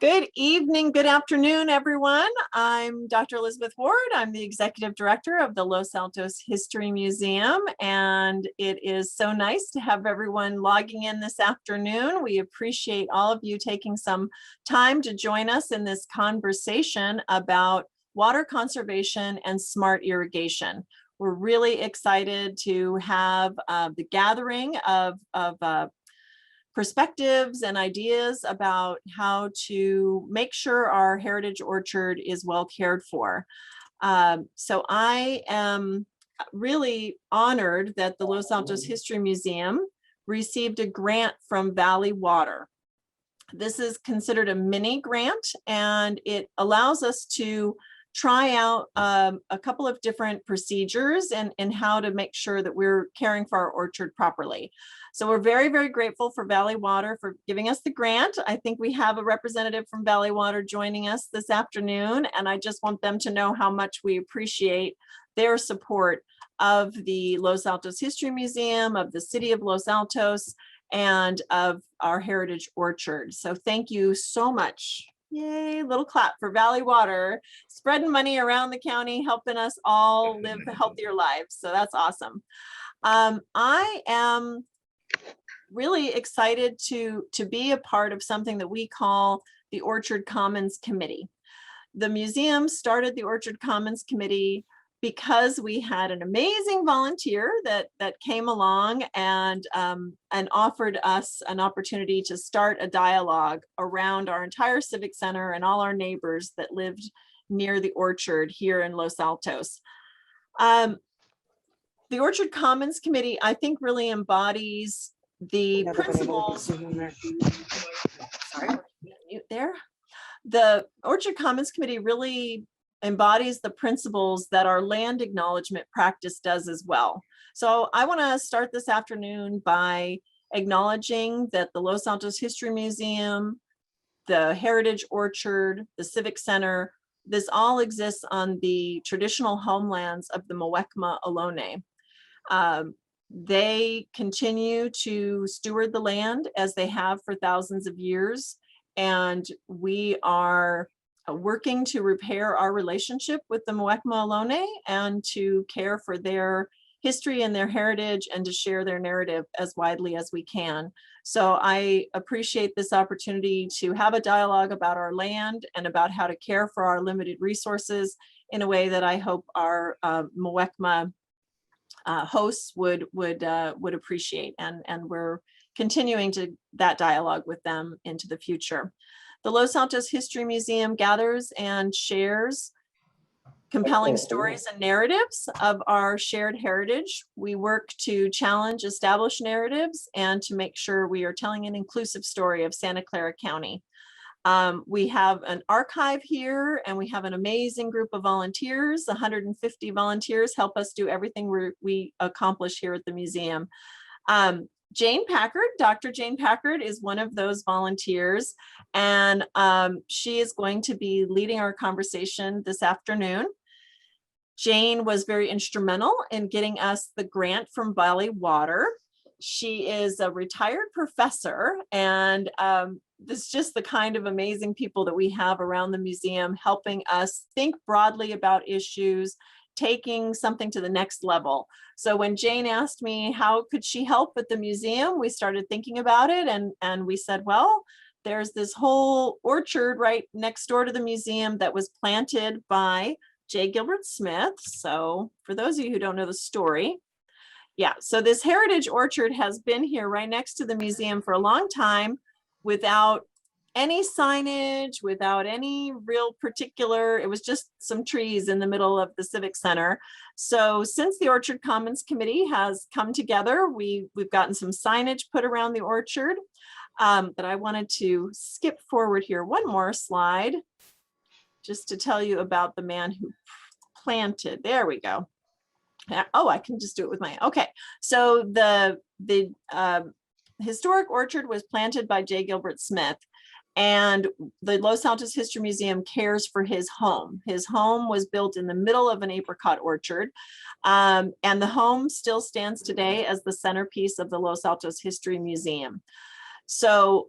Good evening, good afternoon, everyone. I'm Dr. Elizabeth Ward. I'm the Executive Director of the Los Altos History Museum, and it is so nice to have everyone logging in this afternoon. We appreciate all of you taking some time to join us in this conversation about water conservation and smart irrigation. We're really excited to have the gathering of perspectives and ideas about how to make sure our heritage orchard is well cared for. So I am really honored that the Los Altos History Museum received a grant from Valley Water. This is considered a mini grant, and it allows us to try out a couple of different procedures and how to make sure that we're caring for our orchard properly. So we're very, very grateful for Valley Water for giving us the grant. I think we have a representative from Valley Water joining us this afternoon, and I just want them to know how much we appreciate their support of the Los Altos History Museum, of the City of Los Altos, and of our heritage orchard. So thank you so much. Yay, little clap for Valley Water, spreading money around the county, helping us all live healthier lives. So that's awesome. I am really excited to be a part of something that we call the Orchard Commons Committee. The museum started the Orchard Commons Committee because we had an amazing volunteer that came along and offered us an opportunity to start a dialogue around our entire Civic Center and all our neighbors that lived near the orchard here in Los Altos. The Orchard Commons Committee, I think, really embodies the principles. Sorry, mute there. The Orchard Commons Committee really embodies the principles that our land acknowledgement practice does as well. So I want to start this afternoon by acknowledging that the Los Altos History Museum, the Heritage Orchard, the Civic Center, this all exists on the traditional homelands of the Muwekma Ohlone. They continue to steward the land as they have for thousands of years, and we are working to repair our relationship with the Muwekma Ohlone and to care for their history and their heritage and to share their narrative as widely as we can. So I appreciate this opportunity to have a dialogue about our land and about how to care for our limited resources in a way that I hope our Muwekma hosts would appreciate, and we're continuing that dialogue with them into the future. The Los Altos History Museum gathers and shares compelling stories and narratives of our shared heritage. We work to challenge established narratives and to make sure we are telling an inclusive story of Santa Clara County. We have an archive here, and we have an amazing group of volunteers. 150 volunteers help us do everything we accomplish here at the museum. Jane Packard, Dr. Jane Packard, is one of those volunteers, and she is going to be leading our conversation this afternoon. Jane was very instrumental in getting us the grant from Valley Water. She is a retired professor, and this is just the kind of amazing people that we have around the museum, helping us think broadly about issues, taking something to the next level. So when Jane asked me how could she help at the museum, we started thinking about it, and we said, well, there's this whole orchard right next door to the museum that was planted by J. Gilbert Smith. So for those of you who don't know the story, yeah, so this heritage orchard has been here right next to the museum for a long time without any signage, without any real particular, it was just some trees in the middle of the Civic Center. So since the Orchard Commons Committee has come together, we've gotten some signage put around the orchard. But I wanted to skip forward here one more slide just to tell you about the man who planted. There we go. Oh, I can just do it with my, okay. So the historic orchard was planted by J. Gilbert Smith, and the Los Altos History Museum cares for his home. His home was built in the middle of an apricot orchard, and the home still stands today as the centerpiece of the Los Altos History Museum. So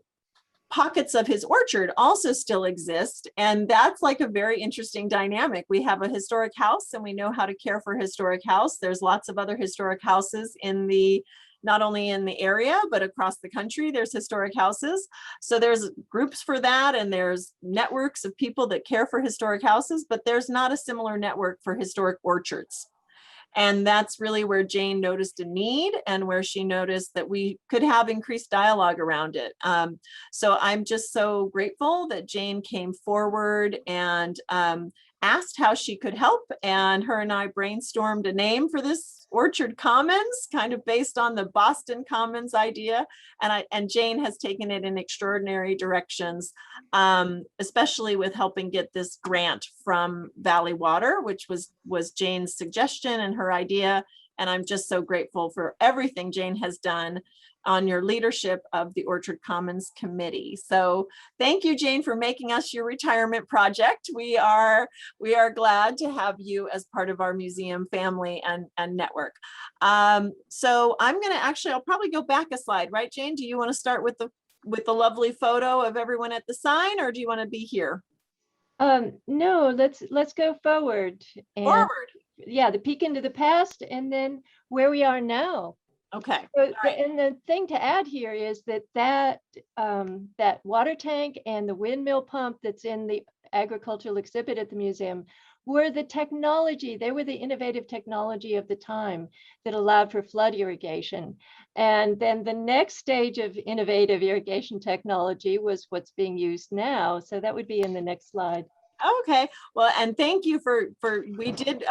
pockets of his orchard also still exist. And that's like a very interesting dynamic. We have a historic house and we know how to care for a historic house. There's lots of other historic houses in the, not only in the area, but across the country, there's historic houses. So there's groups for that. And there's networks of people that care for historic houses, but there's not a similar network for historic orchards. And that's really where Jane noticed a need and where she noticed that we could have increased dialogue around it. So I'm just so grateful that Jane came forward and asked how she could help. And her and I brainstormed a name for this Orchard Commons, kind of based on the Boston Commons idea. And Jane has taken it in extraordinary directions, especially with helping get this grant from Valley Water, which was Jane's suggestion and her idea. And I'm just so grateful for everything Jane has done on your leadership of the Orchard Commons Committee. So thank you, Jane, for making us your retirement project. We are glad to have you as part of our museum family and network. So I'm gonna I'll probably go back a slide, right, Jane? Do you want to start with the lovely photo of everyone at the sign, or do you want to be here? No, let's go forward. And, forward. Yeah, the peek into the past and then where we are now. Okay. So, and the thing to add here is that water tank and the windmill pump that's in the agricultural exhibit at the museum were the technology. They were the innovative technology of the time that allowed for flood irrigation. And then the next stage of innovative irrigation technology was what's being used now. So that would be in the next slide. Okay, well, and thank you we did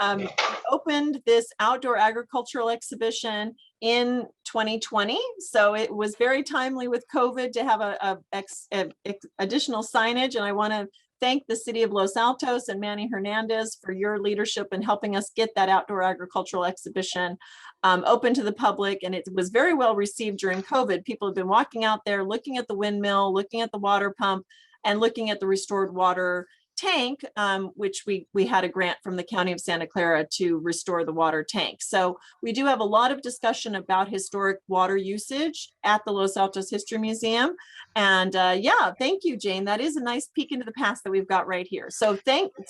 opened this outdoor agricultural exhibition in 2020. So it was very timely with COVID to have a additional signage. And I want to thank the city of Los Altos and Manny Hernandez for your leadership in helping us get that outdoor agricultural exhibition open to the public. And it was very well received during COVID. People have been walking out there, looking at the windmill, looking at the water pump, and looking at the restored water tank, which we had a grant from the County of Santa Clara to restore the water tank. So we do have a lot of discussion about historic water usage at the Los Altos History Museum. And yeah, thank you, Jane. That is a nice peek into the past that we've got right here. So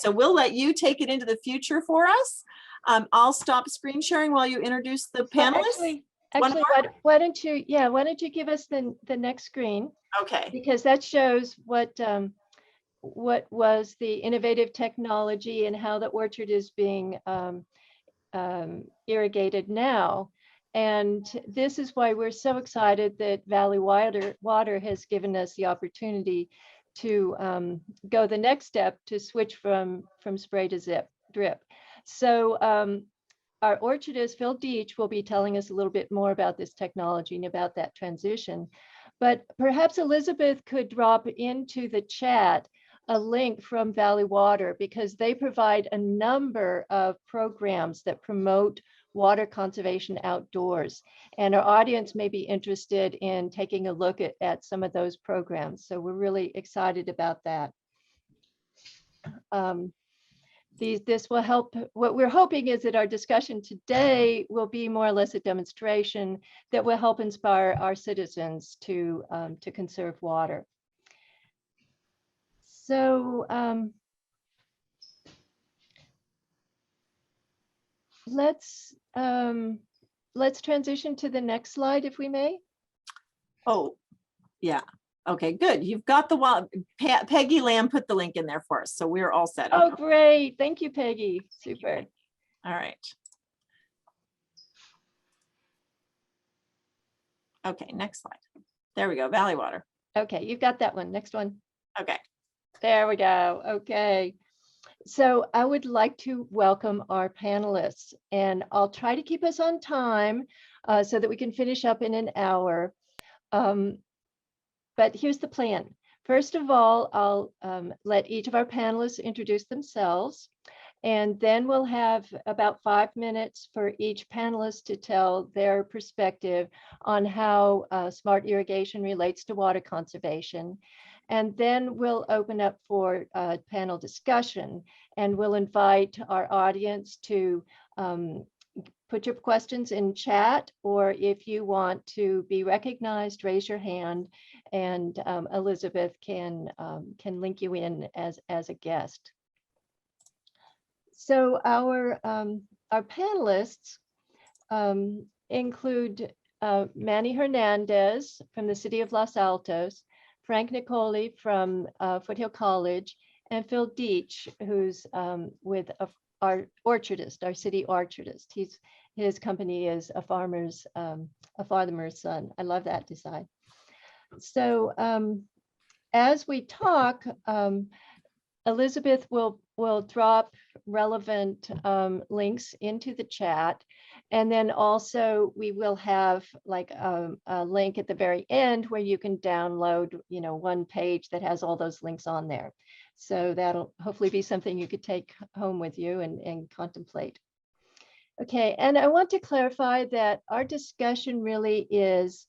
we'll let you take it into the future for us. I'll stop screen sharing while you introduce the panelists. Actually, why don't you give us the next screen? Okay. Because that shows what was the innovative technology and how the orchard is being irrigated now. And this is why we're so excited that Valley Water has given us the opportunity to go the next step to switch from spray to drip. So our orchardist, Phil Doetsch, will be telling us a little bit more about this technology and about that transition. But perhaps Elizabeth could drop into the chat a link from Valley Water, because they provide a number of programs that promote water conservation outdoors. And our audience may be interested in taking a look at some of those programs. So we're really excited about that. This will help. What we're hoping is that our discussion today will be more or less a demonstration that will help inspire our citizens to conserve water. So let's transition to the next slide, if we may. Oh, yeah. Okay, good. You've got the one. Peggy Lamb put the link in there for us, so we're all set. Oh, great. Thank you, Peggy. Super. All right. Okay, next slide. There we go, Valley Water. Okay, you've got that one. Next one. Okay. There we go. Okay. So I would like to welcome our panelists, and I'll try to keep us on time so that we can finish up in an hour. But here's the plan. First of all, I'll let each of our panelists introduce themselves, and then we'll have about 5 minutes for each panelist to tell their perspective on how smart irrigation relates to water conservation. And then we'll open up for panel discussion, and we'll invite our audience to put your questions in chat, or if you want to be recognized, raise your hand, and Elizabeth can link you in as a guest. So our panelists include Manny Hernandez from the city of Los Altos, Frank Niccoli from Foothill College, and Phil Doetsch, who's with our orchardist, our city orchardist. His company is a farmer's son. I love that design. So as we talk, Elizabeth will drop relevant links into the chat. And then also we will have like a link at the very end where you can download, one page that has all those links on there. So that'll hopefully be something you could take home with you and contemplate. Okay, and I want to clarify that our discussion really is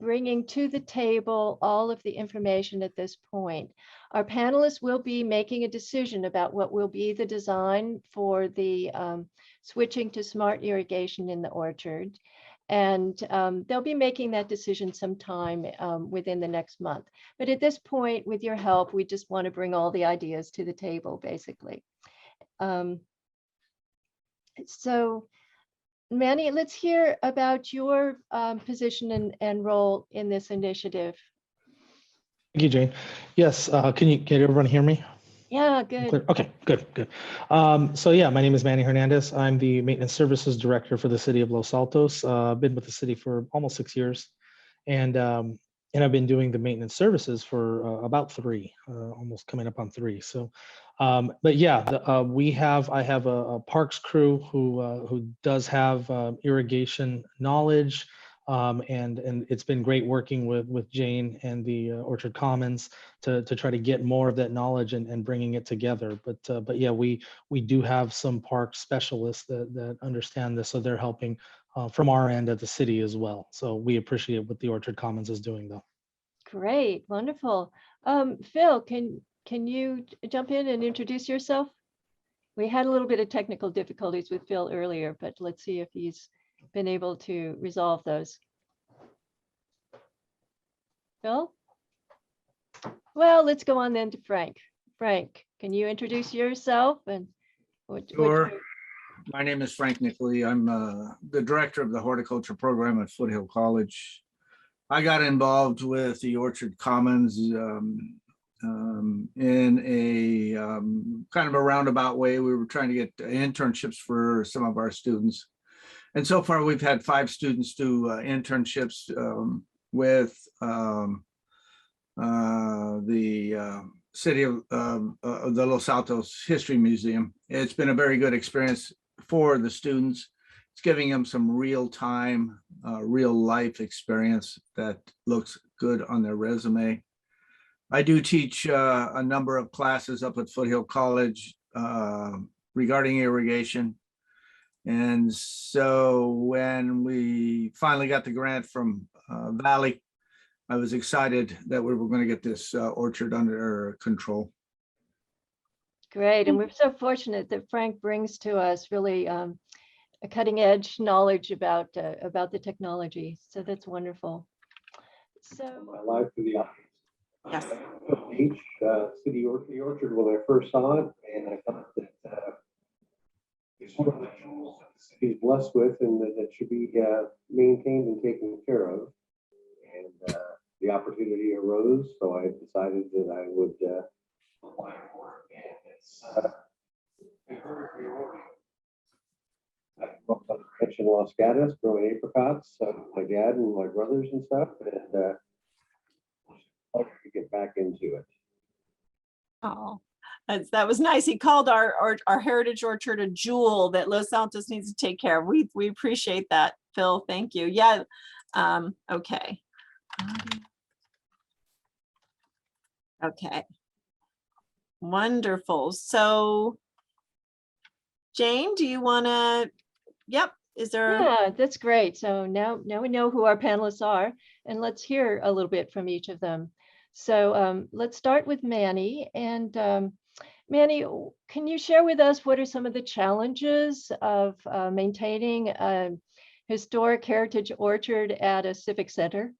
bringing to the table all of the information at this point. Our panelists will be making a decision about what will be the design for the switching to smart irrigation in the orchard. And they'll be making that decision sometime within the next month. But at this point, with your help, we just want to bring all the ideas to the table, basically. So Manny, let's hear about your position and role in this initiative. Thank you, Jane. Yes, can everyone hear me? Yeah, good. Clear? Okay, good. So yeah, my name is Manny Hernandez. I'm the Maintenance Services Director for the City of Los Altos. I've been with the city for almost 6 years, and I've been doing the maintenance services for about 3, almost coming up on 3. So, but yeah, I have a parks crew who does have irrigation knowledge. And it's been great working with Jane and the Orchard Commons to try to get more of that knowledge and bringing it together. But yeah, we do have some park specialists that understand this, so they're helping from our end at the city as well. So we appreciate what the Orchard Commons is doing, though. Great, wonderful. Phil, can you jump in and introduce yourself? We had a little bit of technical difficulties with Phil earlier, but let's see if he's been able to resolve those. Phil? Well, let's go on then to Frank. Frank, can you introduce yourself and Sure. My name is Frank Nickley. I'm the director of the horticulture program at Foothill College. I got involved with the Orchard Commons in a kind of a roundabout way. We were trying to get internships for some of our students. And so far, we've had 5 students do internships with the city of the Los Altos History Museum. It's been a very good experience for the students. It's giving them some real-time, real-life experience that looks good on their resume. I do teach a number of classes up at Foothill College regarding irrigation. And so when we finally got the grant from Valley, I was excited that we were going to get this orchard under control. Great, and we're so fortunate that Frank brings to us really a cutting edge knowledge about the technology. So that's wonderful. So My life to the audience. Yes. Beach, City Orchard when I first saw it, and I thought that it's one of the jewels that the city is blessed with, and that should be maintained and taken care of. And the opportunity arose, so I decided that I would apply for it. And it's very rewarding. I grew up on a ranch in Los Gatos, growing apricots, my dad and my brothers and stuff, and pleasure to get back into it. Oh, that was nice. He called our heritage orchard a jewel that Los Altos needs to take care of. We appreciate that, Phil. Thank you. Yeah. Okay. Okay. Wonderful. So, Jane, do you want to? Yep. Is there? yeah, that's great. So now we know who our panelists are, and let's hear a little bit from each of them. So let's start with Manny. And Manny, can you share with us what are some of the challenges of maintaining a historic heritage orchard at a civic center?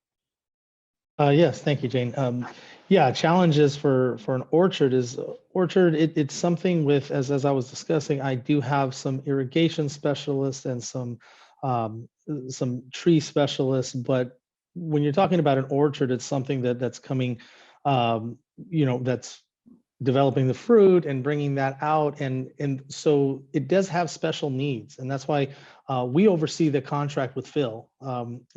Yes, thank you, Jane. Yeah, challenges for an orchard is it's something with, as I was discussing, I do have some irrigation specialists and some tree specialists, but when you're talking about an orchard, it's something that's coming, that's developing the fruit and bringing that out, and so it does have special needs, and that's why we oversee the contract with Phil.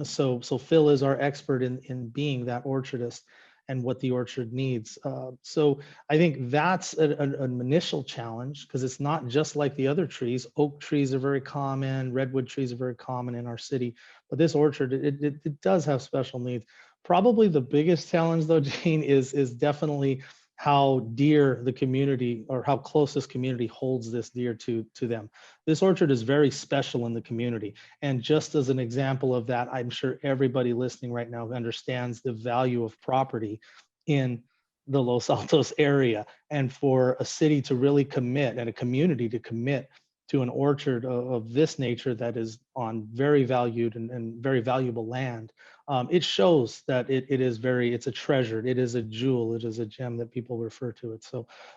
So Phil is our expert in being that orchardist and what the orchard needs. So I think that's an initial challenge, because it's not just like the other trees. Oak trees are very common, redwood trees are very common in our city, but this orchard, it does have special needs. Probably the biggest challenge though, Jane, is definitely how dear the community, or how close this community holds this dear to them. This orchard is very special in the community. And just as an example of that, I'm sure everybody listening right now understands the value of property in the Los Altos area. And for a city to really commit, and a community to commit to an orchard of this nature that is on very valued and very valuable land, it shows that it's a treasure, it is a jewel, it is a gem that people refer to it.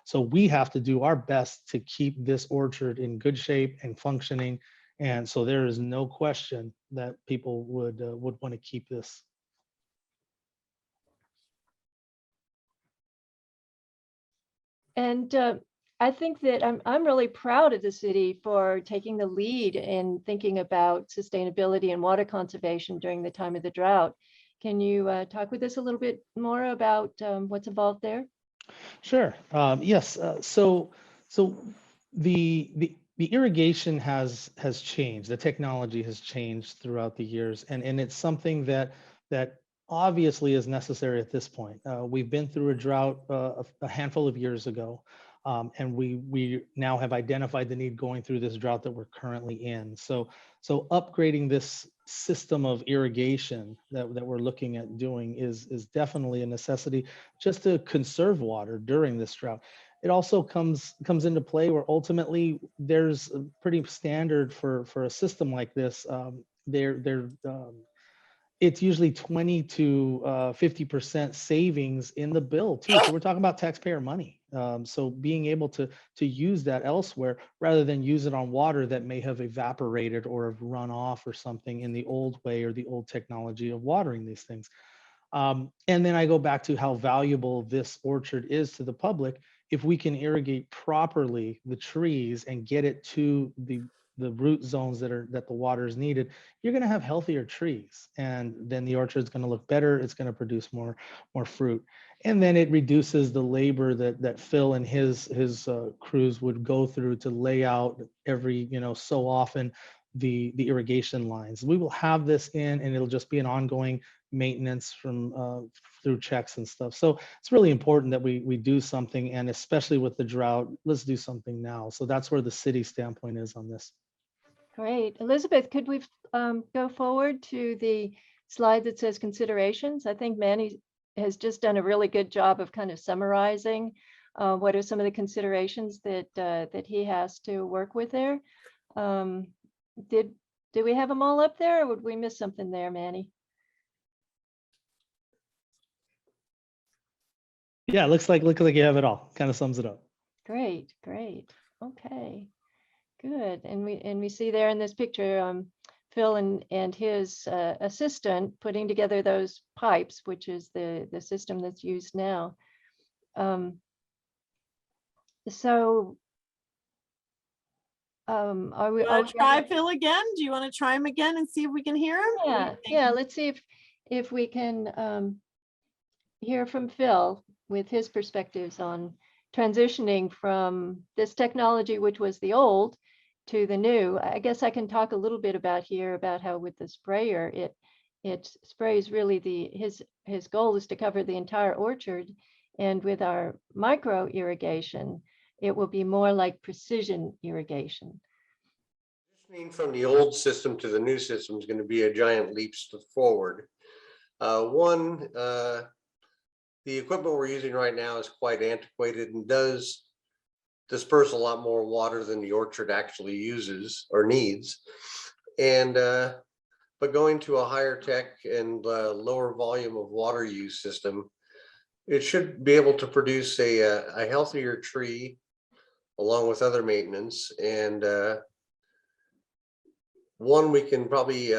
So we have to do our best to keep this orchard in good shape and functioning. And so there is no question that people would want to keep this. And I think that I'm really proud of the city for taking the lead in thinking about sustainability and water conservation during the time of the drought. Can you talk with us a little bit more about what's involved there? Sure. Yes. So the irrigation has changed. The technology has changed throughout the years, and it's something that obviously is necessary at this point. We've been through a drought a handful of years ago, and we now have identified the need going through this drought that we're currently in. So upgrading this system of irrigation that we're looking at doing is definitely a necessity, just to conserve water during this drought. It also comes into play where ultimately there's a pretty standard for a system like this. It's usually 20 to 50% savings in the bill too. So we're talking about taxpayer money. So being able to use that elsewhere rather than use it on water that may have evaporated or have run off or something in the old way or the old technology of watering these things. And then I go back to how valuable this orchard is to the public. If we can irrigate properly the trees and get it to the root zones that the water is needed, you're going to have healthier trees, and then the orchard is going to look better. It's going to produce more fruit, and then it reduces the labor that Phil and his crews would go through to lay out every so often the irrigation lines. We will have this in, and it'll just be an ongoing maintenance from through checks and stuff. So it's really important that we do something, and especially with the drought, let's do something now. So that's where the city standpoint is on this. Great. Elizabeth, could we go forward to the slide that says considerations? I think Manny has just done a really good job of kind of summarizing what are some of the considerations that he has to work with there. Did we have them all up there, or would we miss something there, Manny? Yeah, looks like you have it all. Kind of sums it up. Great. Okay. Good. And we see there in this picture, Phil and his assistant putting together those pipes, which is the system that's used now. So are we Try Phil again? Do you want to try him again and see if we can hear him? Yeah. Let's see if we can hear from Phil with his perspectives on transitioning from this technology, which was the old, to the new. I guess I can talk a little bit about how with the sprayer, it sprays really his goal is to cover the entire orchard. And with our micro irrigation, it will be more like precision irrigation. Transitioning from the old system to the new system is going to be a giant leap forward. The equipment we're using right now is quite antiquated and does disperse a lot more water than the orchard actually uses or needs. But but going to a higher tech and lower volume of water use system, it should be able to produce a healthier tree along with other maintenance. And one, we can probably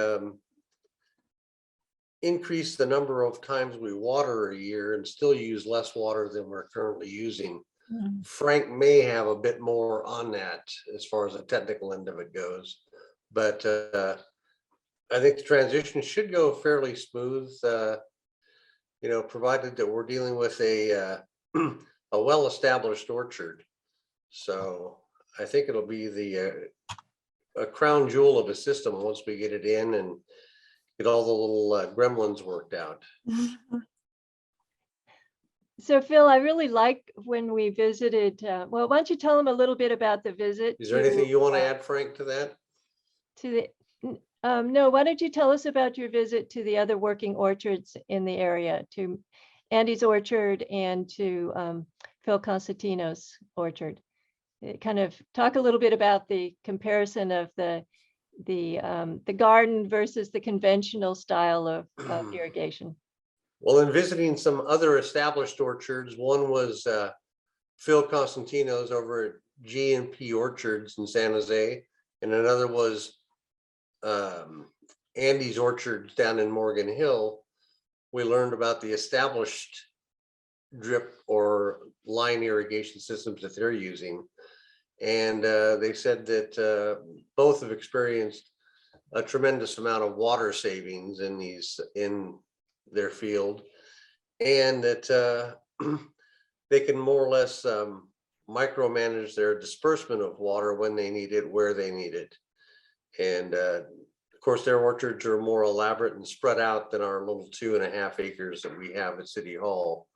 increase the number of times we water a year and still use less water than we're currently using. Frank may have a bit more on that as far as the technical end of it goes, but I think the transition should go fairly smooth, you know, provided that we're dealing with a well-established orchard. So I think it'll be a crown jewel of a system once we get it in and get all the little gremlins worked out. So Phil, I really like when we visited, well, why don't you tell them a little bit about the visit? Is there anything you want to add, Frank, to that? No, why don't you tell us about your visit to the other working orchards in the area, to Andy's orchard and to Phil Constantino's orchard? Kind of talk a little bit about the comparison of the garden versus the conventional style of irrigation. Well, in visiting some other established orchards, one was Phil Constantino's over at G&P Orchards in San Jose, and another was Andy's Orchards down in Morgan Hill. We learned about the established drip or line irrigation systems that they're using. And they said that both have experienced a tremendous amount of water savings in their field, and that they can more or less micromanage their disbursement of water when they need it, where they need it. And of course, their orchards are more elaborate and spread out than our little 2.5 acres that we have at City Hall.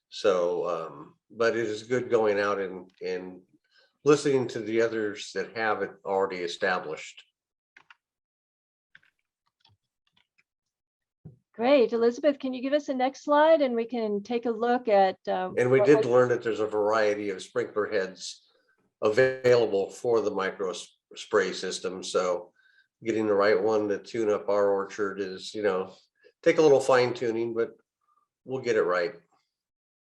So, but it is good going out and listening to the others that have it already established. Great. Elizabeth, can you give us the next slide and we can take a look at. And we did learn that there's a variety of sprinkler heads available for the micro spray system. So getting the right one to tune up our orchard is, you know, take a little fine tuning, but we'll get it right.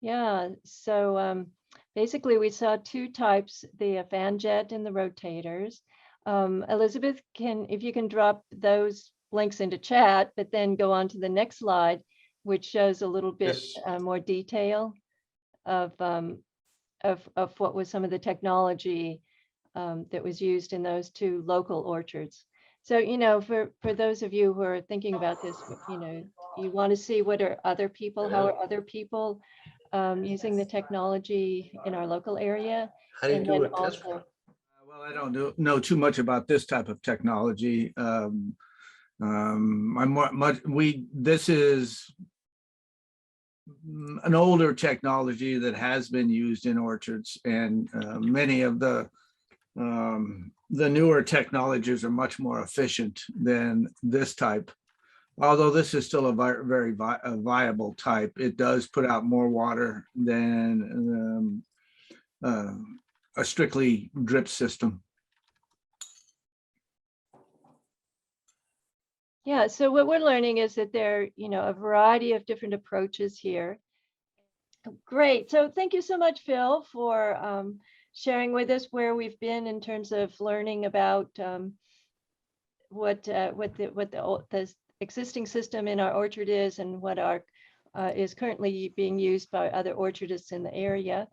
Yeah. So basically we saw two types, the fan jet and the rotators. Elizabeth, if you can drop those links into chat, but then go on to the next slide, which shows a little bit more detail of what was some of the technology that was used in those two local orchards. So, you know, for those of you who are thinking about this, you know, you want to see how are other people using the technology in our local area. How do you do a test run? Well, I don't know too much about this type of technology. This is an older technology that has been used in orchards, and many of the newer technologies are much more efficient than this type. Although this is still a very viable type, it does put out more water than a strictly drip system. Yeah, so what we're learning is that there are, you know, a variety of different approaches here. Great. So thank you so much, Phil, for sharing with us where we've been in terms of learning about what the existing system in our orchard is and what is currently being used by other orchardists in the area.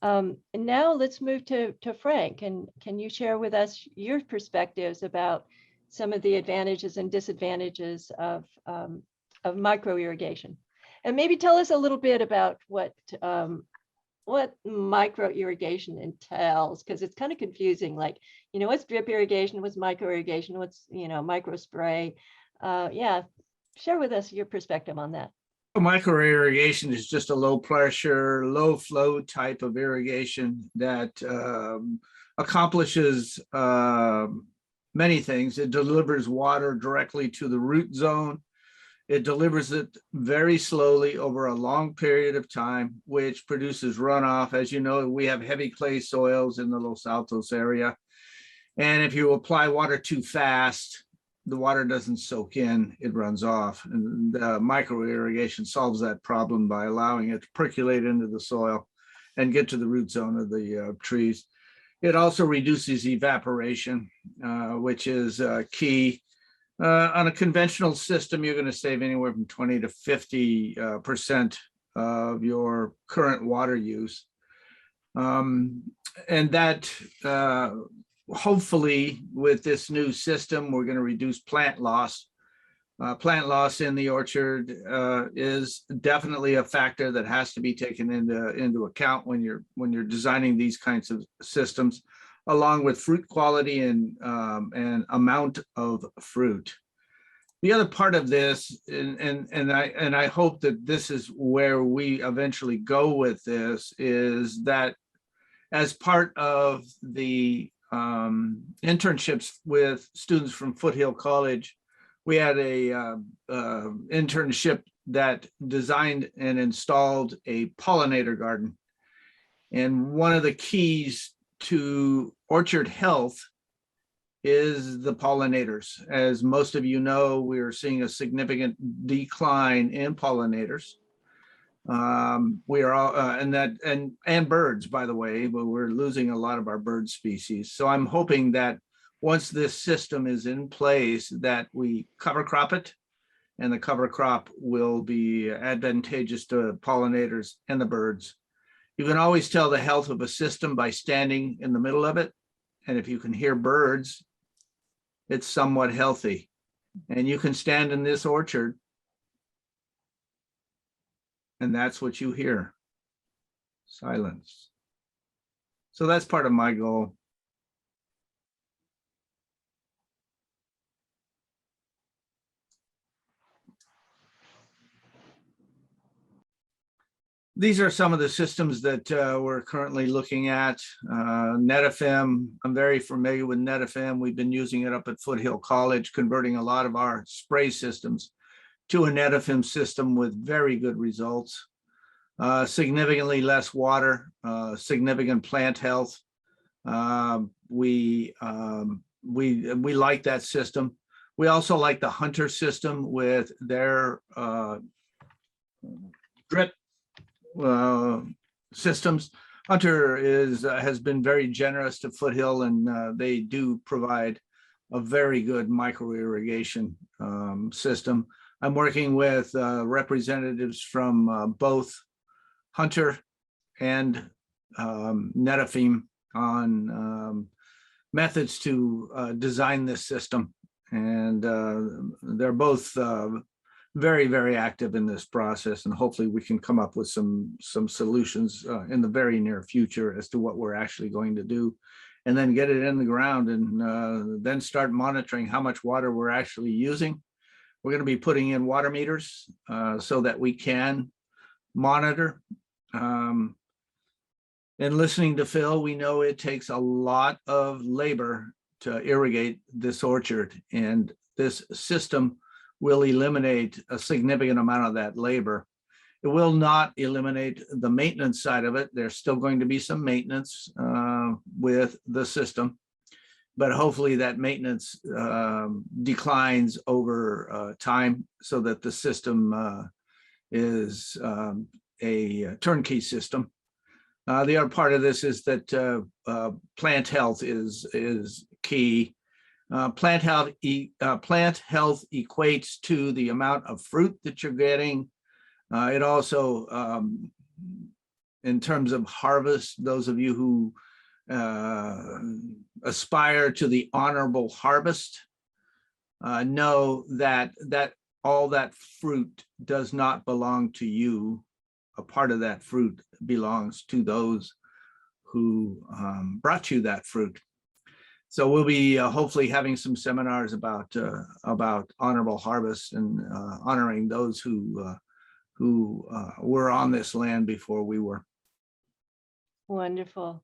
And now let's move to Frank. And can you share with us your perspectives about some of the advantages and disadvantages of micro irrigation? And maybe tell us a little bit about what micro irrigation entails, because it's kind of confusing. Like, you know, what's drip irrigation, what's micro irrigation, what's, you know, micro spray. Yeah, share with us your perspective on that. Micro irrigation is just a low pressure, low flow type of irrigation that accomplishes many things. It delivers water directly to the root zone. It delivers it very slowly over a long period of time, which produces runoff. As you know, we have heavy clay soils in the Los Altos area. And if you apply water too fast, the water doesn't soak in, it runs off. And micro irrigation solves that problem by allowing it to percolate into the soil and get to the root zone of the trees. It also reduces evaporation, which is key. On a conventional system, you're going to save anywhere from 20 to 50% of your current water use. And that hopefully with this new system, we're going to reduce plant loss. Plant loss in the orchard is definitely a factor that has to be taken into account when you're designing these kinds of systems, along with fruit quality and amount of fruit. The other part of this, and I hope that this is where we eventually go with this, is that as part of the internships with students from Foothill College, we had a internship that designed and installed a pollinator garden. And one of the keys to orchard health is the pollinators. As most of you know, we are seeing a significant decline in pollinators. We are all, and birds, by the way, but we're losing a lot of our bird species. So I'm hoping that once this system is in place, that we cover crop it, and the cover crop will be advantageous to pollinators and the birds. You can always tell the health of a system by standing in the middle of it. And if you can hear birds, it's somewhat healthy. And you can stand in this orchard, and that's what you hear. Silence. So that's part of my goal. These are some of the systems that we're currently looking at. Netaphim, I'm very familiar with Netaphim. We've been using it up at Foothill College, converting a lot of our spray systems to a Netaphim system with very good results. Significantly less water, significant plant health. We like that system. We also like the Hunter system with their drip systems. Hunter has been very generous to Foothill, and they do provide a very good micro irrigation system. I'm working with representatives from both Hunter and Netaphim on methods to design this system, and they're both very, very active in this process, and hopefully we can come up with some solutions in the very near future as to what we're actually going to do, and then get it in the ground, and then start monitoring how much water we're actually using. We're going to be putting in water meters so that we can monitor. And listening to Phil, we know it takes a lot of labor to irrigate this orchard, and this system will eliminate a significant amount of that labor. It will not eliminate the maintenance side of it. There's still going to be some maintenance with the system, but hopefully that maintenance declines over time so that the system is a turnkey system. The other part of this is that plant health is key. Plant health equates to the amount of fruit that you're getting. It also, in terms of harvest, those of you who aspire to the honorable harvest know that all that fruit does not belong to you. A part of that fruit belongs to those who brought you that fruit. So we'll be hopefully having some seminars about honorable harvest and honoring those who were on this land before we were. Wonderful.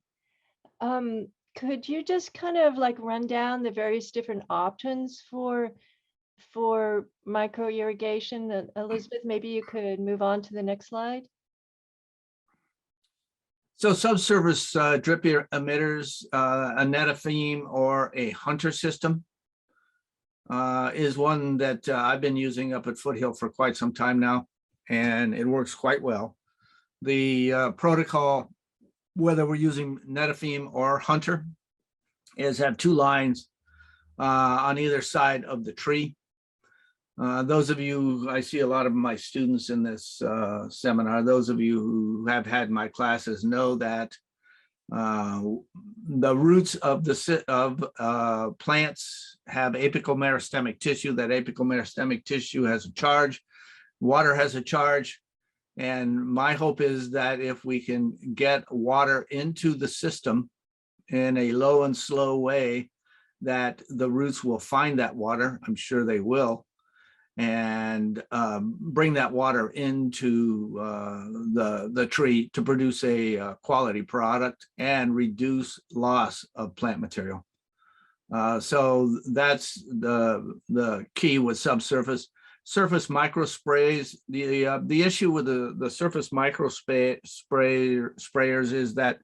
Could you just kind of like run down the various different options for micro irrigation? Elizabeth, maybe you could move on to the next slide. So subsurface drip emitters, a Netaphim or a Hunter system. is one that I've been using up at Foothill for quite some time now, and it works quite well. The protocol, whether we're using Netaphim or Hunter, is have 2 lines on either side of the tree. Those of you, I see a lot of my students in this seminar, those of you who have had my classes know that the roots of plants have apical meristemic tissue. That apical meristemic tissue has a charge. Water has a charge. And my hope is that if we can get water into the system in a low and slow way, that the roots will find that water. I'm sure they will. And bring that water into the tree to produce a quality product and reduce loss of plant material. So that's the key with subsurface. Surface micro sprays. The issue with the surface micro sprayers is that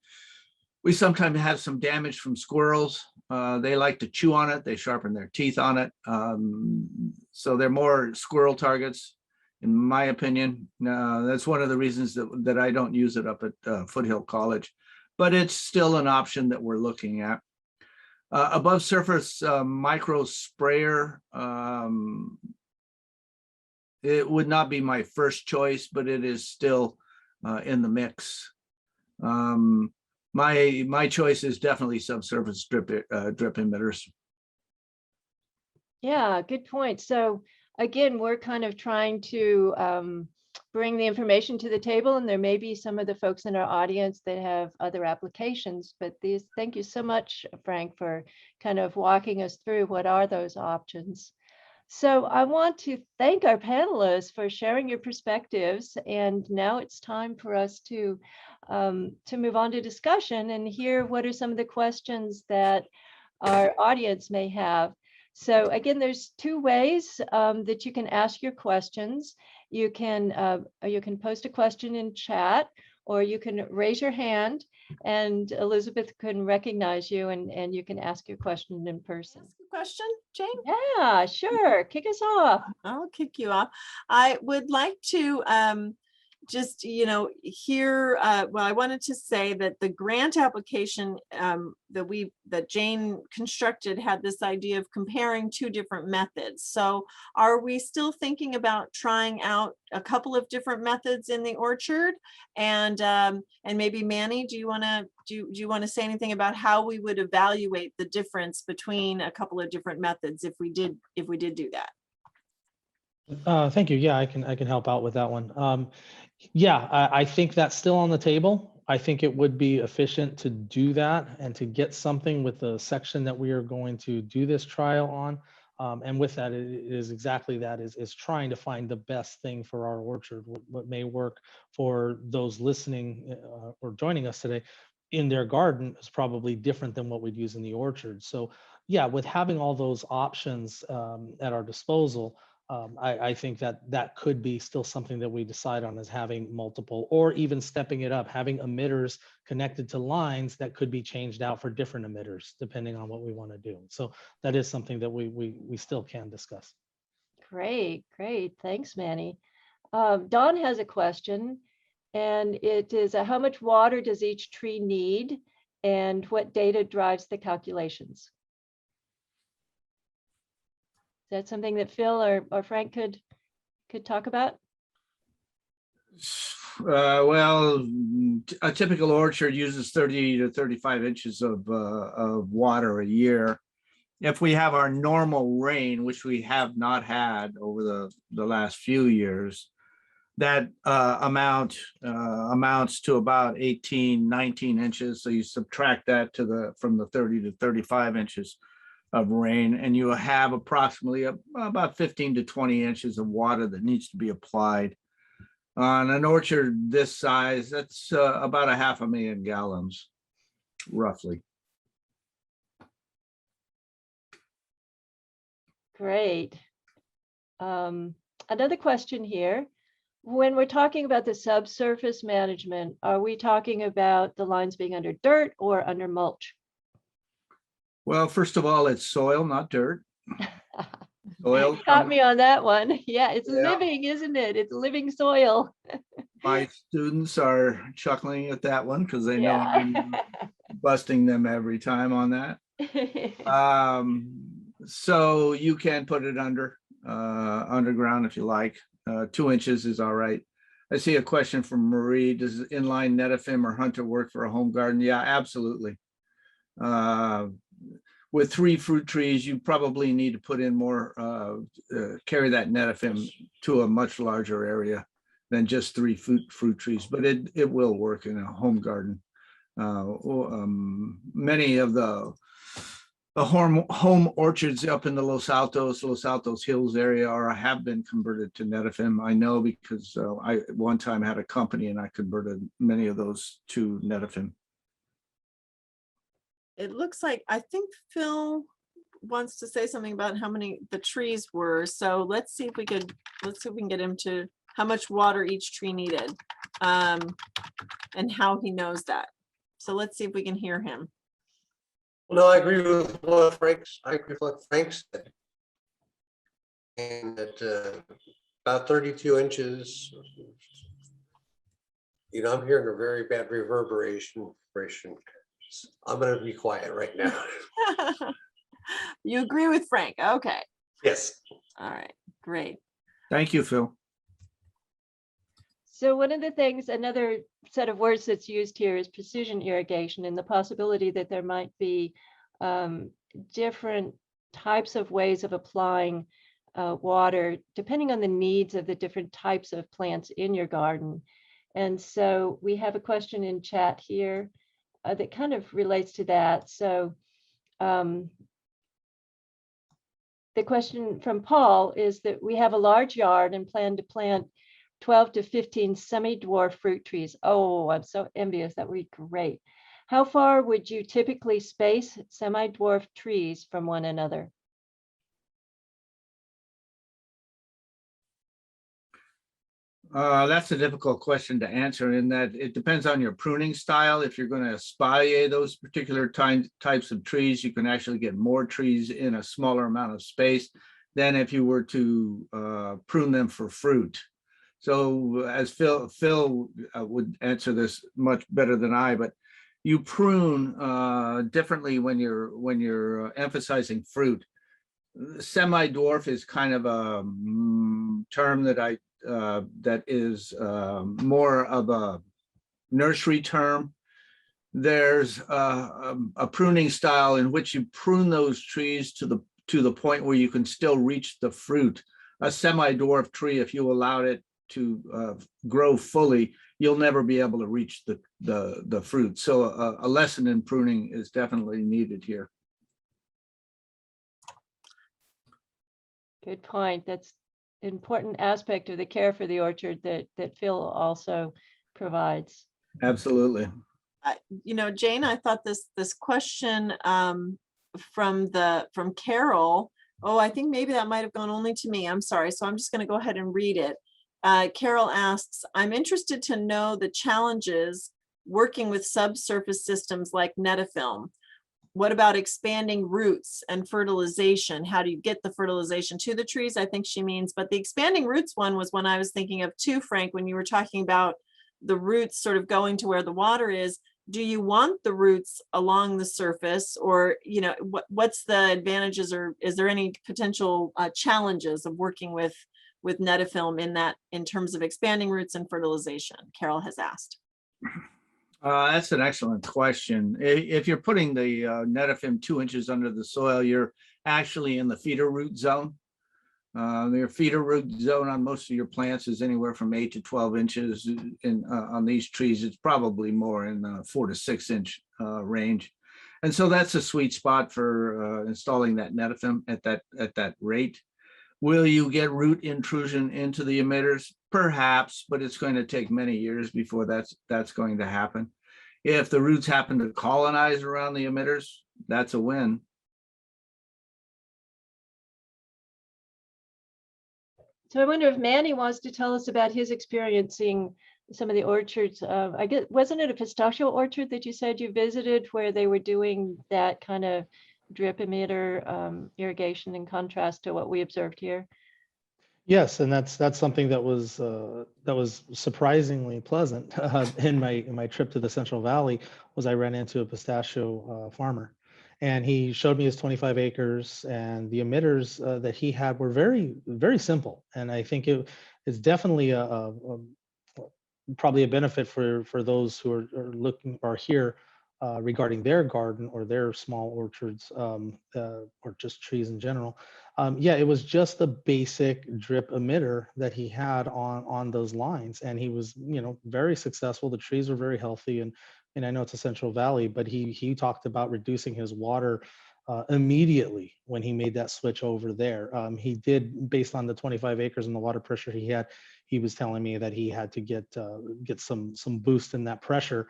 we sometimes have some damage from squirrels. They like to chew on it. They sharpen their teeth on it. So they're more squirrel targets, in my opinion. That's one of the reasons that I don't use it up at Foothill College, but it's still an option that we're looking at. Above surface micro sprayer, it would not be my first choice, but it is still in the mix. My choice is definitely subsurface drip emitters. Yeah, good point. So again, we're kind of trying to bring the information to the table, and there may be some of the folks in our audience that have other applications, but thank you so much, Frank, for kind of walking us through what are those options. So I want to thank our panelists for sharing your perspectives, and now it's time for us to move on to discussion and hear what are some of the questions that our audience may have. So again, there's 2 ways that you can ask your questions. You can post a question in chat, or you can raise your hand and Elizabeth can recognize you and you can ask your question in person. Ask a question, Jane? Yeah, sure. Kick us off. I'll kick you off. I would like to just, hear, well, I wanted to say that the grant application that Jane constructed had this idea of comparing 2 different methods. So are we still thinking about trying out a couple of different methods in the orchard? And maybe Manny, do you want to say anything about how we would evaluate the difference between a couple of different methods if we did do that? Thank you. Yeah, I can help out with that one. Yeah, I think that's still on the table. I think it would be efficient to do that and to get something with the section that we are going to do this trial on. And with that, it is exactly that, is trying to find the best thing for our orchard, what may work for those listening or joining us today in their garden is probably different than what we'd use in the orchard. So yeah, with having all those options at our disposal, I think that could be still something that we decide on, as having multiple, or even stepping it up, having emitters connected to lines that could be changed out for different emitters, depending on what we want to do. So that is something that we still can discuss. Great. Thanks, Manny. Don has a question, and it is how much water does each tree need, and what data drives the calculations? Is that something that Phil or Frank could talk about? Well, a typical orchard uses 30 to 35 inches of water a year. If we have our normal rain, which we have not had over the last few years, that amounts to about 18, 19 inches. So you subtract that from the 30 to 35 inches of rain, and you have approximately about 15 to 20 inches of water that needs to be applied. On an orchard this size, that's about 500,000 gallons, roughly. Great. Another question here. When we're talking about the subsurface management, are we talking about the lines being under dirt or under mulch? Well, first of all, it's soil, not dirt. Soil. Caught me on that one. Yeah, it's Yeah. living, isn't it? It's living soil. My students are chuckling at that one because they know Yeah. I'm busting them every time on that. So you can put it underground if you like. 2 inches is all right. I see a question from Marie. Does inline Netaphim or Hunter work for a home garden? Yeah, absolutely. With 3 fruit trees, you probably need to put in more, carry that Netaphim to a much larger area than just 3 fruit trees, but it will work in a home garden. Many of the home orchards up in the Los Altos Hills area have been converted to Netaphim. I know because I at one time had a company and I converted many of those to Netaphim. It looks like, I think Phil wants to say something about how many the trees were. So let's see if we can get him to how much water each tree needed, and how he knows that. So let's see if we can hear him. No, I agree with what Frank said. And that about 32 inches, I'm hearing a very bad reverberation. I'm going to be quiet right now. You agree with Frank? Okay. Yes. All right, great. Thank you, Phil. So one of the things, another set of words that's used here is precision irrigation, and the possibility that there might be different types of ways of applying water depending on the needs of the different types of plants in your garden. And so we have a question in chat here that kind of relates to that. So the question from Paul is that we have a large yard and plan to plant 12 to 15 semi-dwarf fruit trees. Oh, I'm so envious. That would be great. How far would you typically space semi-dwarf trees from one another? That's a difficult question to answer in that it depends on your pruning style. If you're going to espalier those particular types of trees, you can actually get more trees in a smaller amount of space than if you were to prune them for fruit. So as Phil would answer this much better than I, but you prune differently when you're emphasizing fruit. Semi-dwarf is kind of a term that is more of a nursery term. There's a pruning style in which you prune those trees to the point where you can still reach the fruit. A semi-dwarf tree, if you allowed it to grow fully, you'll never be able to reach the fruit. So a lesson in pruning is definitely needed here. Good point. That's an important aspect of the care for the orchard that Phil also provides. Absolutely. Jane, I thought this question from Carol. Oh, I think maybe that might have gone only to me. I'm sorry. So I'm just going to go ahead and read it. Carol asks, I'm interested to know the challenges working with subsurface systems like Netaphim. What about expanding roots and fertilization? How do you get the fertilization to the trees? I think she means, but the expanding roots one was one I was thinking of too, Frank, when you were talking about the roots sort of going to where the water is. Do you want the roots along the surface, or, what's the advantages, or is there any potential challenges of working with Netaphim in terms of expanding roots and fertilization? Carol has asked. That's an excellent question. If you're putting the Netaphim 2 inches under the soil, you're actually in the feeder root zone. Your feeder root zone on most of your plants is anywhere from 8 to 12 inches. On these trees, it's probably more in the 4 to 6 inch range. And so that's a sweet spot for installing that Netaphim at that rate. Will you get root intrusion into the emitters? Perhaps, but it's going to take many years before that's going to happen. If the roots happen to colonize around the emitters, that's a win. So I wonder if Manny wants to tell us about his experiencing some of the orchards. I guess, wasn't it a pistachio orchard that you said you visited where they were doing that kind of drip emitter irrigation in contrast to what we observed here? Yes, and that's something that was surprisingly pleasant in my trip to the Central Valley. Was I ran into a pistachio farmer, and he showed me his 25 acres, and the emitters that he had were very simple, and I think it's definitely probably a benefit for those who are looking or here regarding their garden or their small orchards or just trees in general. Yeah, it was just the basic drip emitter that he had on those lines, and he was, very successful. The trees were very healthy, and I know it's a Central Valley, but he talked about reducing his water immediately when he made that switch over there. He did, based on the 25 acres and the water pressure he had. He was telling me that he had to get some boost in that pressure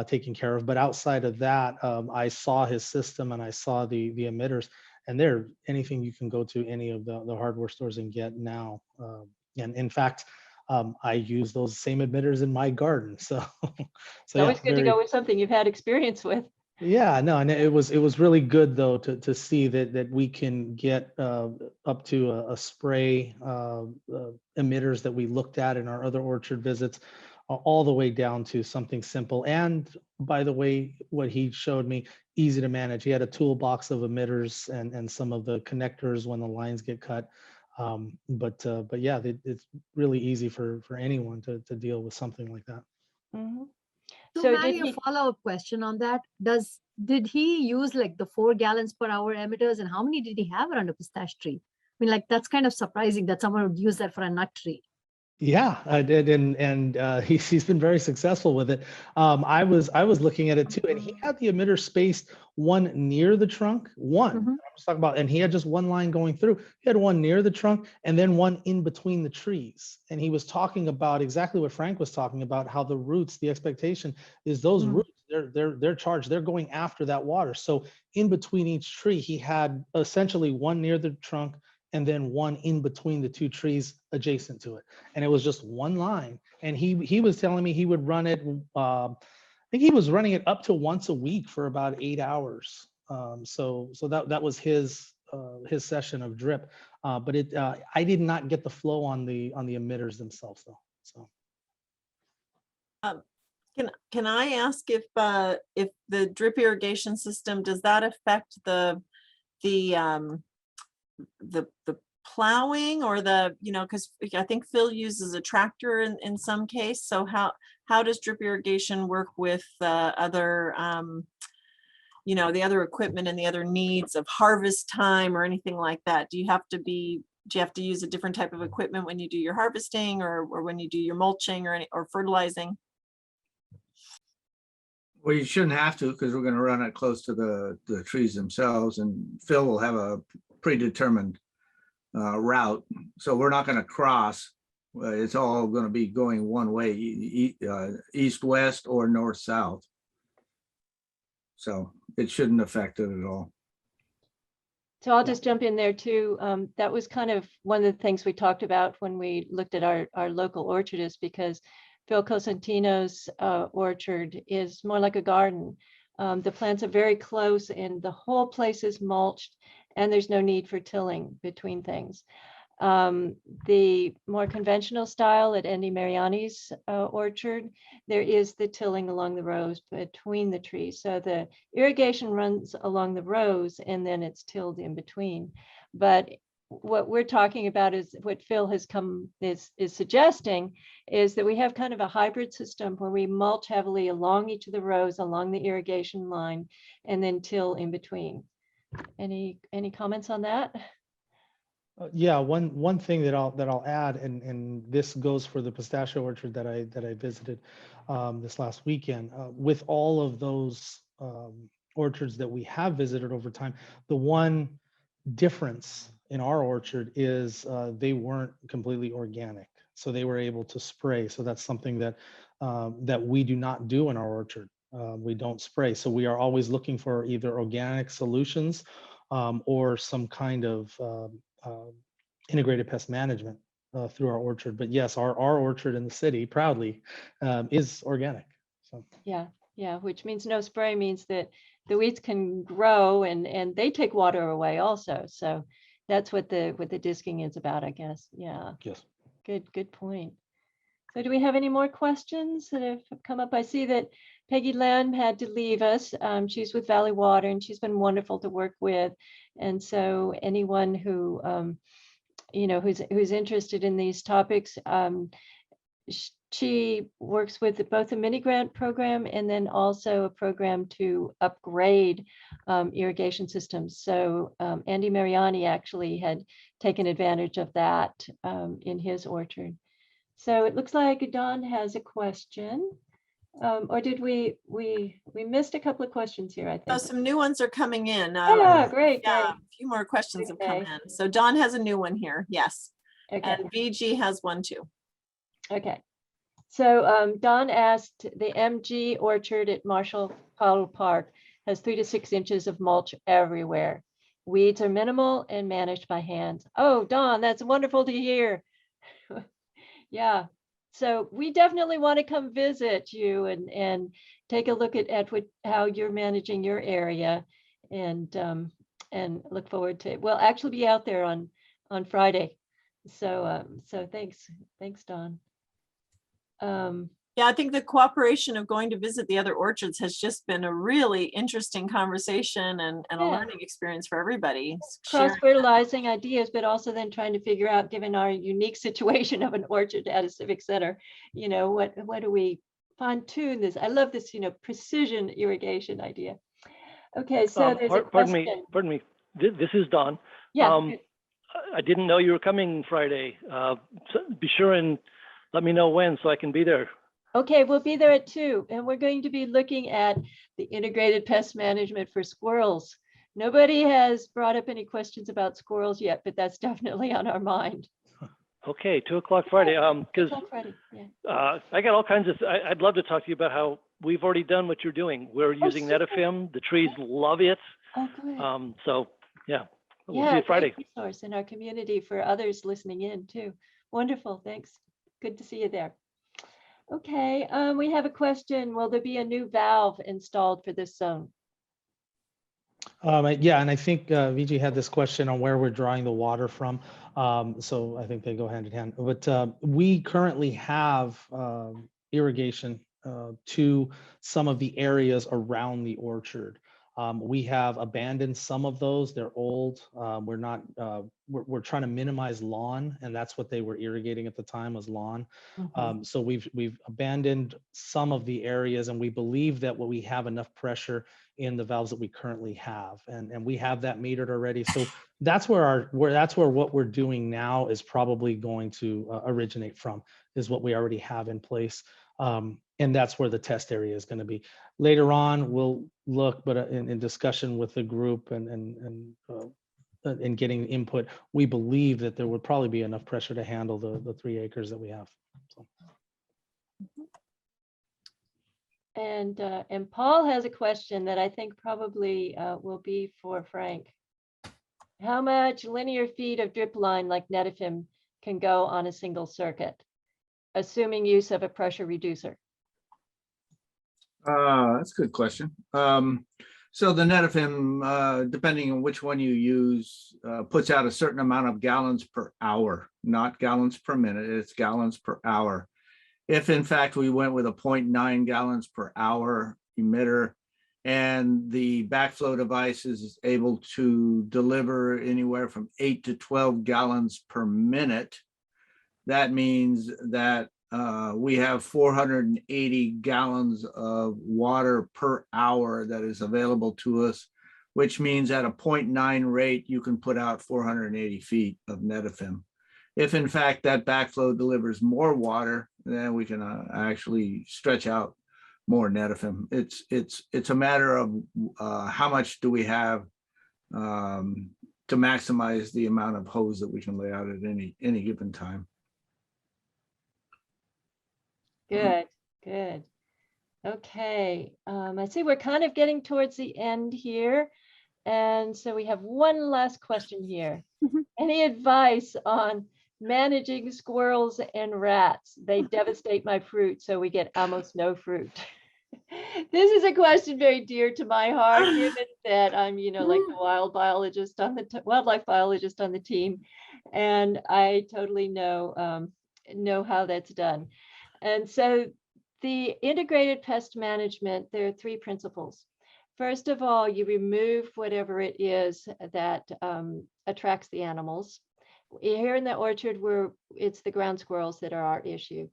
taken care of. But outside of that, I saw his system and I saw the emitters, and they're anything you can go to any of the hardware stores and get now. And in fact, I use those same emitters in my garden. So, It's always good to go with something you've had experience with. Yeah, no, and it was really good though to see that we can get up to a spray emitters that we looked at in our other orchard visits, all the way down to something simple. And by the way, what he showed me, easy to manage. He had a toolbox of emitters and some of the connectors when the lines get cut. But yeah, it's really easy for anyone to deal with something like that. Mhm. So, So Manny, did a he, follow-up question on that. Did he use like the 4 gallons per hour emitters, and how many did he have around a pistache tree? I mean, like, that's kind of surprising that someone would use that for a nut tree. Yeah, I did, and he's been very successful with it. I was looking at it too, and he had the emitter spaced one near the trunk, one. Mhm. I was talking about, and he had just one line going through. He had one near the trunk, and then one in between the trees. And he was talking about exactly what Frank was talking about, how the roots, the expectation is those Mm. roots, they're charged, they're going after that water. So in between each tree, he had essentially one near the trunk, and then one in between the two trees adjacent to it. And it was just one line. And he was telling me he would run it, I think he was running it up to once a week for about 8 hours. So that was his session of drip. But I did not get the flow on the emitters themselves though. So. Can I ask if the drip irrigation system, does that affect the plowing or because I think Phil uses a tractor in some case. So how does drip irrigation work with the other the other equipment and the other needs of harvest time or anything like that? Do you have to use a different type of equipment when you do your harvesting or when you do your mulching or fertilizing? Well, you shouldn't have to, because we're going to run it close to the trees themselves, and Phil will have a predetermined route. So we're not going to cross. It's all going to be going one way, east, west, or north, south. So it shouldn't affect it at all. so I'll just jump in there too. That was kind of one of the things we talked about when we looked at our local orchardist, because Phil Cosentino's orchard is more like a garden. The plants are very close and the whole place is mulched, and there's no need for tilling between things. The more conventional style at Andy Mariani's orchard, there is the tilling along the rows between the trees. So the irrigation runs along the rows and then it's tilled in between. But what we're talking about is what Phil is suggesting is that we have kind of a hybrid system where we mulch heavily along each of the rows along the irrigation line and then till in between. Any comments on that? Yeah, one thing that I'll add, and this goes for the pistachio orchard that I visited this last weekend. With all of those orchards that we have visited over time, the one difference in our orchard is they weren't completely organic, so they were able to spray. So that's something that we do not do in our orchard. We don't spray, so we are always looking for either organic solutions or some kind of integrated pest management through our orchard. But yes, our orchard in the city proudly is organic. So Yeah, Yeah, which means no spray means that the weeds can grow and they take water away also. So that's what the disking is about, I guess. Yeah, Yes. good point. So do we have any more questions that have come up? I see that Peggy Lamb had to leave us. She's with Valley Water and she's been wonderful to work with. And so anyone who, you know, who's interested in these topics, she works with both a mini grant program and then also a program to upgrade irrigation systems. So Andy Mariani actually had taken advantage of that in his orchard. So it looks like Don has a question. Or did we missed a couple of questions here, I So think. some new ones are coming in. Yeah, great, Yeah, great. a few more questions have come Okay. in. So Don has a new one here. Yes. Okay, And VG has one too. okay. So Don asked, the MG orchard at Marshall Powell Park has 3 to 6 inches of mulch everywhere. Weeds are minimal and managed by hand. Oh, Don, that's wonderful to hear. Yeah, so we definitely want to come visit you and take a look at how you're managing your area and look forward to it. We'll actually be out there on Friday. So so thanks, Don. Yeah, I think the cooperation of going to visit the other orchards has just been a really interesting conversation and a Yeah. learning experience for everybody. Cross-fertilizing ideas, but also then trying to figure out, given our unique situation of an orchard at a civic center, you know, what do we fine tune this? I love this, you know, precision irrigation idea. Okay, so there's a question. Pardon me. This is Don. Yeah, I didn't know you were coming Friday. So be sure and let me know when so I can be there. okay, we'll be there at 2, and we're going to be looking at the integrated pest management for squirrels. Nobody has brought up any questions about squirrels yet, but that's definitely on our mind. Okay, 2 o'clock Friday. Because Friday, yeah. I got all kinds of. I'd love to talk to you about how we've already done what you're doing. We're using super. Netaphim. The trees love it. Oh, good. So yeah, we'll see Yeah, you Friday. great resource in our community for others listening in too. Wonderful, thanks. Good to see you there. Okay, we have a question. Will there be a new valve installed for this zone? Yeah, and I think VG had this question on where we're drawing the water from. So I think they go hand in hand. But we currently have irrigation to some of the areas around the orchard. We have abandoned some of those. They're old. We're not. We're trying to minimize lawn, and that's what they were irrigating at the time, was lawn. So we've abandoned some of the areas, and we believe that we have enough pressure in the valves that we currently have, and we have that metered already. So that's where what we're doing now is probably going to originate from, is what we already have in place. And that's where the test area is going to be. Later on, we'll look, but in discussion with the group and getting input, we believe that there would probably be enough pressure to handle the 3 acres that we have. So. And Paul has a question that I think probably will be for Frank. How much linear feet of drip line like Netaphim can go on a single circuit, assuming use of a pressure reducer? That's a good question. So the Netaphim, depending on which one you use, puts out a certain amount of gallons per hour, not gallons per minute, it's gallons per hour. If in fact we went with a 0.9 gallons per hour emitter and the backflow device is able to deliver anywhere from 8 to 12 gallons per minute, that means that we have 480 gallons of water per hour that is available to us, which means at a 0.9 rate, you can put out 480 feet of Netaphim. If in fact that backflow delivers more water, then we can actually stretch out more Netaphim. It's a matter of how much do we have to maximize the amount of hose that we can lay out at any given time. Good, good. Okay, I see we're kind of getting towards the end here. And so we have one last question here. Any advice on managing squirrels and rats? They devastate my fruit, so we get almost no fruit. This is a question very dear to my heart, given that I'm, like the wildlife biologist on the team, and I totally know how that's done. And so the integrated pest management, there are three principles. First of all, you remove whatever it is that attracts the animals. Here in the orchard, it's the ground squirrels that are our issue.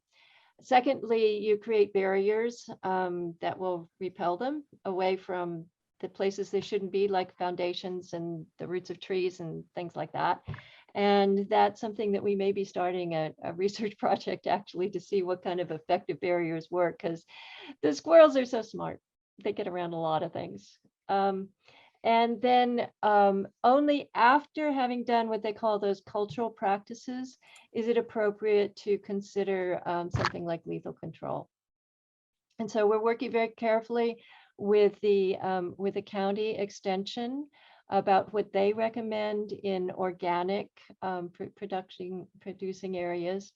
Secondly, you create barriers that will repel them away from the places they shouldn't be, like foundations and the roots of trees and things like that. And that's something that we may be starting a research project actually to see what kind of effective barriers work, because the squirrels are so smart. They get around a lot of things. And then only after having done what they call those cultural practices, is it appropriate to consider something like lethal control. And so we're working very carefully with the county extension about what they recommend in organic producing areas.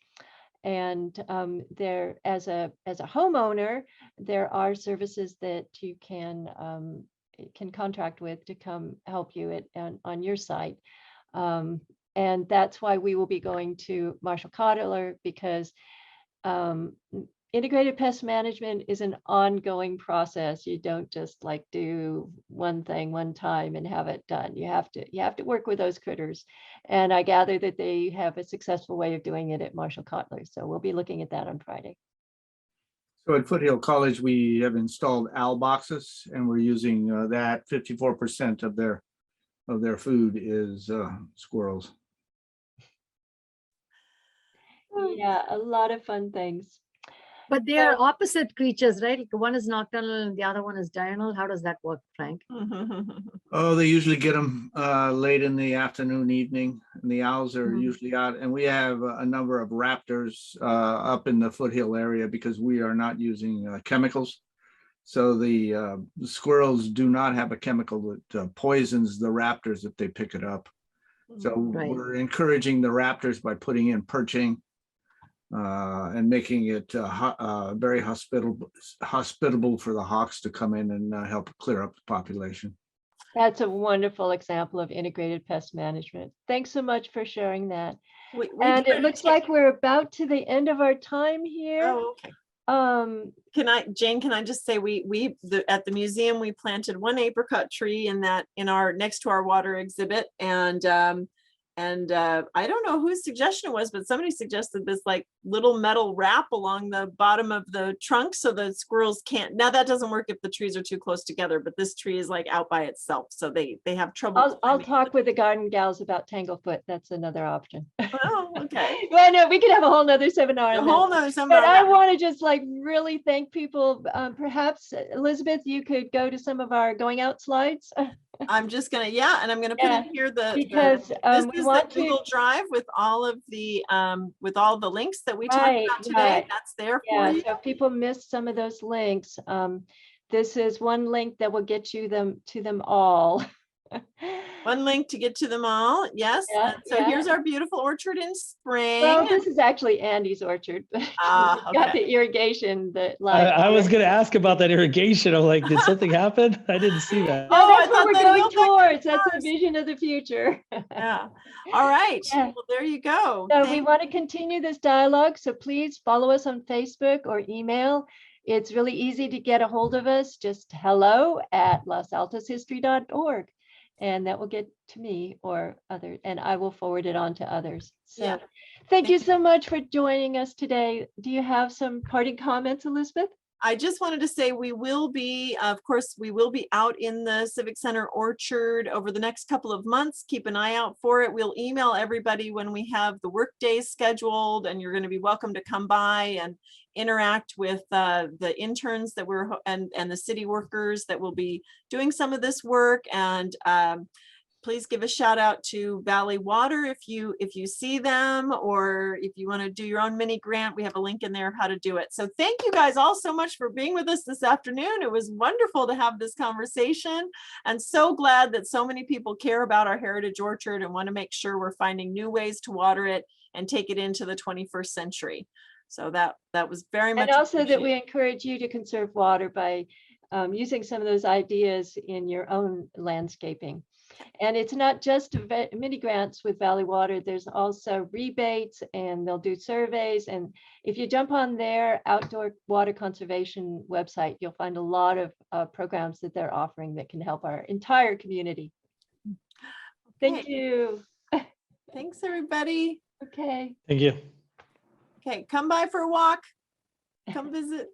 And there, as a homeowner, there are services that you can contract with to come help you on your site. And that's why we will be going to Marshall Cotler, because integrated pest management is an ongoing process. You don't just like do one thing one time and have it done. You have to work with those critters. And I gather that they have a successful way of doing it at Marshall Cotler. So we'll be looking at that on Friday. So at Foothill College, we have installed owl boxes, and we're using that 54% of their food is squirrels. Yeah, a lot of fun things. But they are opposite creatures, right? Like one is nocturnal and the other one is diurnal. How does that work, Frank? Oh, they usually get them late in the afternoon, evening, and the owls are usually out. And we have a number of raptors up in the Foothill area because we are not using chemicals. So the squirrels do not have a chemical that poisons the raptors if they pick it up. So we're encouraging the raptors by putting in perching and making it very hospitable for the hawks to come in and help clear up the population. That's a wonderful example of integrated pest management. Thanks so much for sharing that. And it looks like we're about to the end of our time here. Oh, okay. Jane, can I just say at the museum, we planted one apricot tree next to our water exhibit, and I don't know whose suggestion it was, but somebody suggested this like little metal wrap along the bottom of the trunk so the squirrels can't. Now that doesn't work if the trees are too close together, but this tree is like out by itself, so they have trouble. I'll talk with the garden gals about tanglefoot. That's another option. Oh, okay. Well, no, we could have a whole nother seminar. But I want to just like really thank people. Perhaps Elizabeth, you could go to some of our going out slides. I'm just gonna, and I'm gonna put in here because this is the Google Drive with all the links that we talked about today. That's there for you. So if people missed some of those links, this is one link that will get you to them all. One link to get to them all. Yes. Here's our beautiful orchard in spring. Well, this is actually Andy's orchard. Got the irrigation. I was going to ask about that irrigation. I'm like, did something happen? I didn't see that. No, that's what we're going towards. That's the vision of the future. Yeah. All right. Well, there you go. So we want to continue this dialogue. So please follow us on Facebook or email. It's really easy to get a hold of us. Just hello@losaltoshistory.org. And that will get to me or others, and I will forward it on to others. So thank you so much for joining us today. Do you have some parting comments, Elizabeth? I just wanted to say we will be out in the Civic Center orchard over the next couple of months. Keep an eye out for it. We'll email everybody when we have the work days scheduled, and you're going to be welcome to come by and interact with the interns that and the city workers that will be doing some of this work. And please give a shout out to Valley Water if you see them, or if you want to do your own mini grant. We have a link in there of how to do it. So thank you guys all so much for being with us this afternoon. It was wonderful to have this conversation, and so glad that so many people care about our heritage orchard and want to make sure we're finding new ways to water it and take it into the 21st century. So that was very much. And also that we appreciated. encourage you to conserve water by using some of those ideas in your own landscaping. And it's not just mini grants with Valley Water, there's also rebates, and they'll do surveys. And if you jump on their outdoor water conservation website, you'll find a lot of programs that they're offering that can help our entire community. Thank Okay. you. Thanks, everybody. Okay. Thank you. Okay, come by for a walk. Come visit.